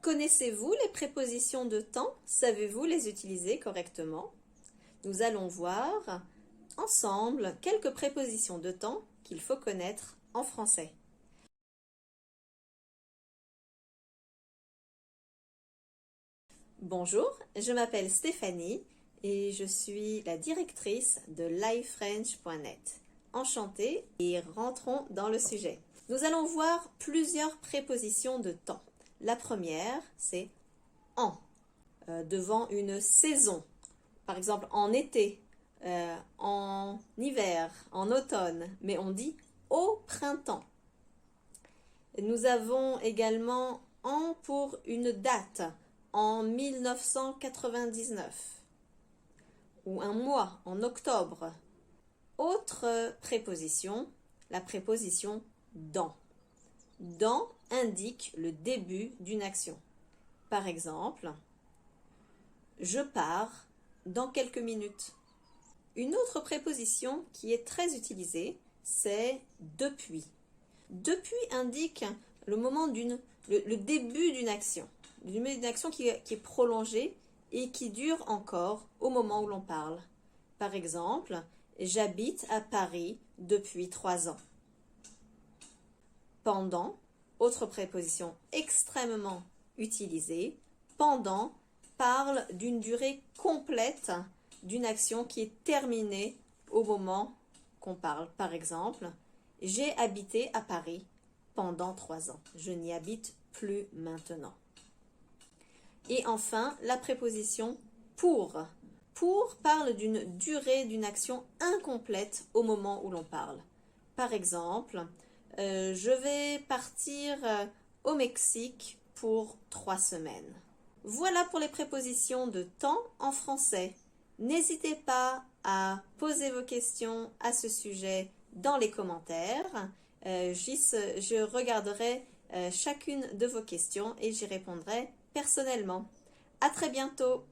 Connaissez-vous les prépositions de temps? Savez-vous les utiliser correctement? Nous allons voir ensemble quelques prépositions de temps qu'il faut connaître en français. Bonjour, je m'appelle Stéphanie et je suis la directrice de livefrench.net. Enchantée et rentrons dans le sujet. Nous allons voir plusieurs prépositions de temps. La première, c'est en, devant une saison. Par exemple, en été, en hiver, en automne, mais on dit au printemps. Nous avons également en pour une date, en 1999, ou un mois, en octobre. Autre préposition, la préposition dans. Dans indique le début d'une action. Par exemple, je pars dans quelques minutes. Une autre préposition qui est très utilisée, c'est depuis. Depuis indique le moment le début d'une action. Une action qui est prolongée et qui dure encore au moment où l'on parle. Par exemple, j'habite à Paris depuis 3 ans. Pendant, autre préposition extrêmement utilisée, pendant parle d'une durée complète d'une action qui est terminée au moment qu'on parle. Par exemple, j'ai habité à Paris pendant 3 ans. Je n'y habite plus maintenant. Et enfin, la préposition pour. Pour parle d'une durée d'une action incomplète au moment où l'on parle. Par exemple, je vais partir au Mexique pour 3 semaines. Voilà pour les prépositions de temps en français. N'hésitez pas à poser vos questions à ce sujet dans les commentaires. Je regarderai chacune de vos questions et j'y répondrai personnellement. À très bientôt!